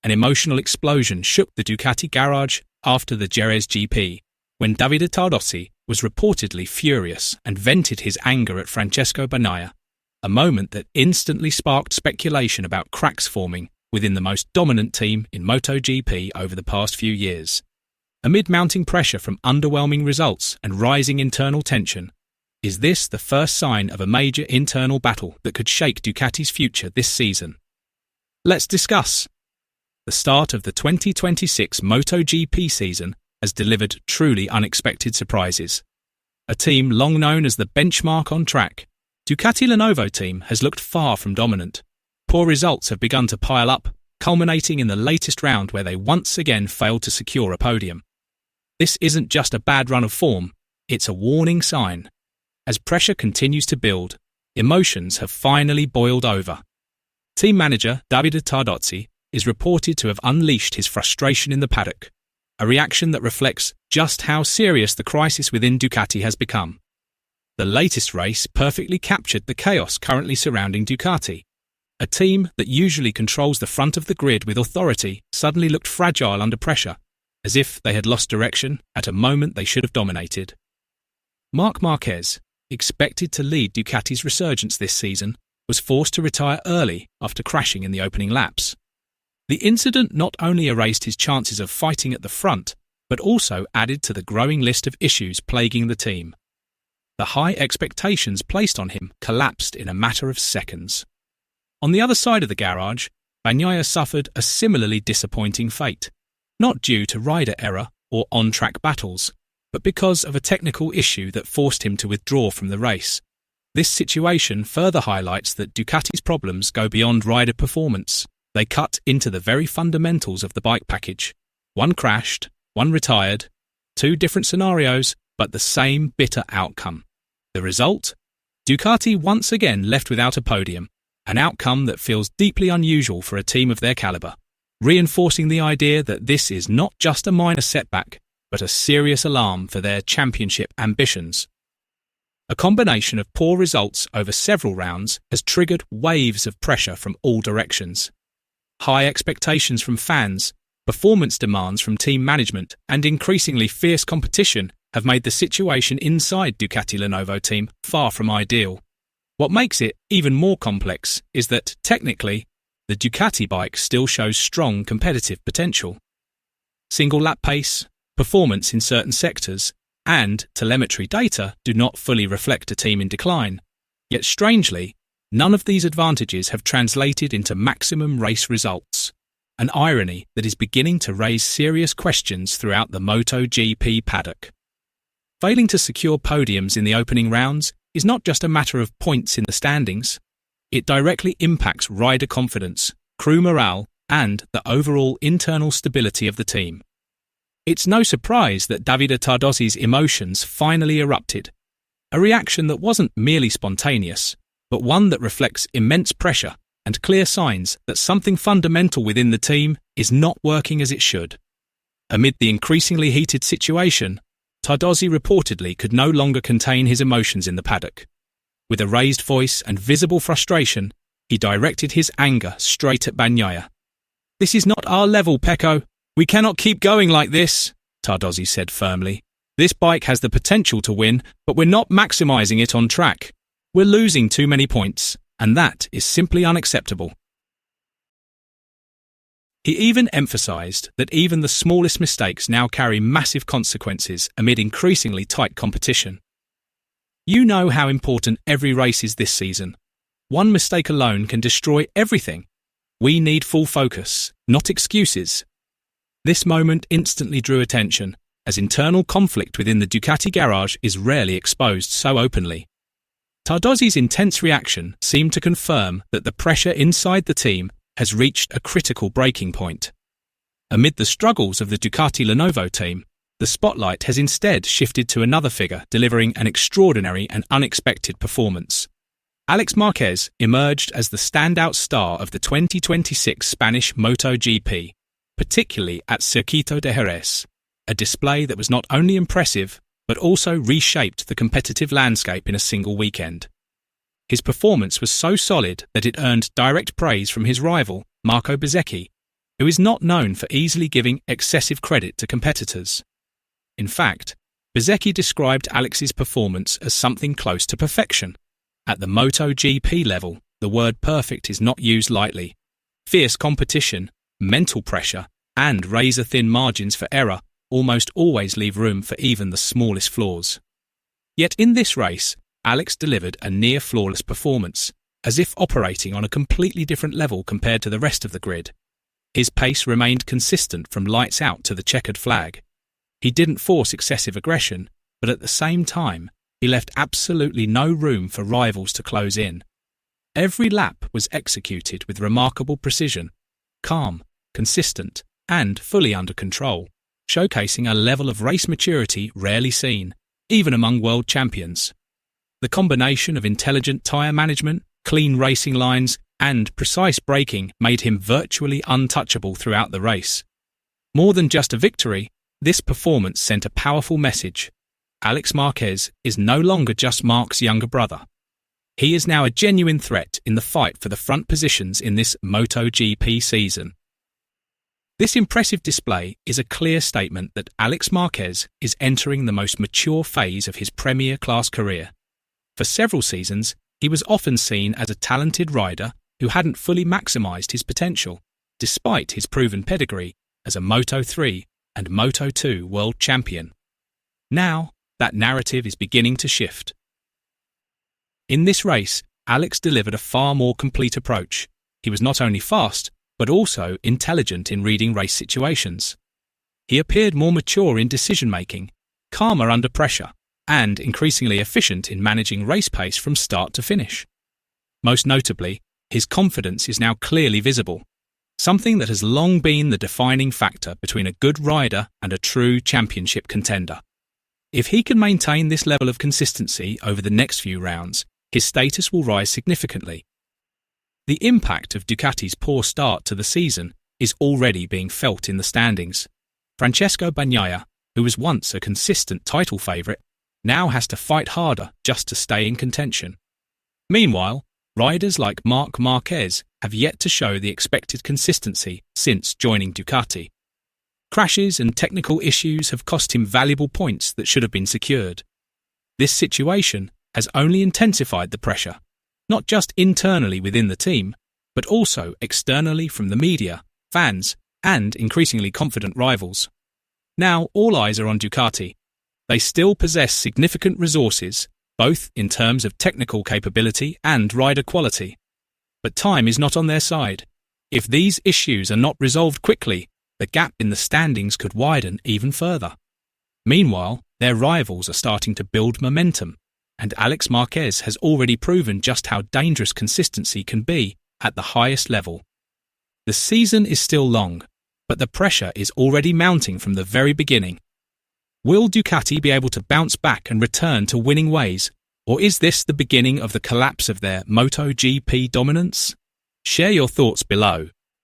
an emotional explosion shook the Ducati garage after the Jerez GP, when Davide Tardozzi was reportedly furious and vented his anger at Pecco Bagnaia, a moment that instantly sparked speculation about cracks forming within the most dominant team in MotoGP over the past few years. Amid mounting pressure from underwhelming results and rising internal tension, is this the first sign of a major internal battle that could shake Ducati's future this season? Let's discuss. The start of the 2026 MotoGP season has delivered truly unexpected surprises. A team long known as the benchmark on track, Ducati Lenovo team has looked far from dominant. Poor results have begun to pile up, culminating in the latest round where they once again failed to secure a podium. This isn't just a bad run of form, it's a warning sign. As pressure continues to build, emotions have finally boiled over. Team manager Davide Tardozzi is reported to have unleashed his frustration in the paddock, a reaction that reflects just how serious the crisis within Ducati has become. The latest race perfectly captured the chaos currently surrounding Ducati. A team that usually controls the front of the grid with authority suddenly looked fragile under pressure, as if they had lost direction at a moment they should have dominated. Marquez, expected to lead Ducati's resurgence this season, was forced to retire early after crashing in the opening laps. The incident not only erased his chances of fighting at the front, but also added to the growing list of issues plaguing the team. The high expectations placed on him collapsed in a matter of seconds. On the other side of the garage, Bagnaia suffered a similarly disappointing fate, not due to rider error or on-track battles, but because of a technical issue that forced him to withdraw from the race. This situation further highlights that Ducati's problems go beyond rider performance. They cut into the very fundamentals of the bike package. One crashed, one retired, two different scenarios, but the same bitter outcome. The result? Ducati once again left without a podium, an outcome that feels deeply unusual for a team of their caliber, reinforcing the idea that this is not just a minor setback, but a serious alarm for their championship ambitions. A combination of poor results over several rounds has triggered waves of pressure from all directions. High expectations from fans, performance demands from team management, and increasingly fierce competition have made the situation inside Ducati Lenovo team far from ideal. What makes it even more complex is that, technically, the Ducati bike still shows strong competitive potential. Single lap pace, performance in certain sectors, and telemetry data do not fully reflect a team in decline. Yet strangely, none of these advantages have translated into maximum race results, an irony that is beginning to raise serious questions throughout the MotoGP paddock. Failing to secure podiums in the opening rounds is not just a matter of points in the standings. It directly impacts rider confidence, crew morale, and the overall internal stability of the team. It's no surprise that Davide Tardozzi's emotions finally erupted, a reaction that wasn't merely spontaneous, but one that reflects immense pressure and clear signs that something fundamental within the team is not working as it should. Amid the increasingly heated situation, Tardozzi reportedly could no longer contain his emotions in the paddock. With a raised voice and visible frustration, he directed his anger straight at Bagnaia. "This is not our level, Pecco. We cannot keep going like this," Tardozzi said firmly. "This bike has the potential to win, but we're not maximising it on track. We're losing too many points, and that is simply unacceptable." He even emphasised that even the smallest mistakes now carry massive consequences amid increasingly tight competition. "You know how important every race is this season. One mistake alone can destroy everything. We need full focus, not excuses." This moment instantly drew attention, as internal conflict within the Ducati garage is rarely exposed so openly. Tardozzi's intense reaction seemed to confirm that the pressure inside the team has reached a critical breaking point. Amid the struggles of the Ducati Lenovo team, the spotlight has instead shifted to another figure delivering an extraordinary and unexpected performance. Marquez emerged as the standout star of the 2026 Spanish MotoGP, particularly at Circuito de Jerez, a display that was not only impressive, but also reshaped the competitive landscape in a single weekend. His performance was so solid that it earned direct praise from his rival, Marco Bezzecchi, who is not known for easily giving excessive credit to competitors. In fact, Bezzecchi described Alex's performance as something close to perfection. At the MotoGP level, the word perfect is not used lightly. Fierce competition, mental pressure, and razor-thin margins for error almost always leave room for even the smallest flaws. Yet in this race, Alex delivered a near-flawless performance, as if operating on a completely different level compared to the rest of the grid. His pace remained consistent from lights out to the checkered flag. He didn't force excessive aggression, but at the same time, he left absolutely no room for rivals to close in. Every lap was executed with remarkable precision, calm, consistent, and fully under control, showcasing a level of race maturity rarely seen, even among world champions. The combination of intelligent tyre management, clean racing lines, and precise braking made him virtually untouchable throughout the race. More than just a victory, this performance sent a powerful message. Alex Marquez is no longer just Marc's younger brother. He is now a genuine threat in the fight for the front positions in this MotoGP season. This impressive display is a clear statement that Alex Marquez is entering the most mature phase of his premier-class career. For several seasons, he was often seen as a talented rider who hadn't fully maximised his potential, despite his proven pedigree as a Moto3 and Moto2 world champion. Now, that narrative is beginning to shift. In this race, Alex delivered a far more complete approach. He was not only fast, but also intelligent in reading race situations. He appeared more mature in decision-making, calmer under pressure, and increasingly efficient in managing race pace from start to finish. Most notably, his confidence is now clearly visible, something that has long been the defining factor between a good rider and a true championship contender. If he can maintain this level of consistency over the next few rounds, his status will rise significantly. The impact of Ducati's poor start to the season is already being felt in the standings. Pecco Bagnaia, who was once a consistent title favourite, now has to fight harder just to stay in contention. Meanwhile, riders like Marc Marquez have yet to show the expected consistency since joining Ducati. Crashes and technical issues have cost him valuable points that should have been secured. This situation has only intensified the pressure, not just internally within the team, but also externally from the media, fans, and increasingly confident rivals. Now all eyes are on Ducati. They still possess significant resources, both in terms of technical capability and rider quality. But time is not on their side. If these issues are not resolved quickly, the gap in the standings could widen even further. Meanwhile, their rivals are starting to build momentum, and Alex Marquez has already proven just how dangerous consistency can be at the highest level. The season is still long, but the pressure is already mounting from the very beginning. Will Ducati be able to bounce back and return to winning ways, or is this the beginning of the collapse of their MotoGP dominance? Share your thoughts below.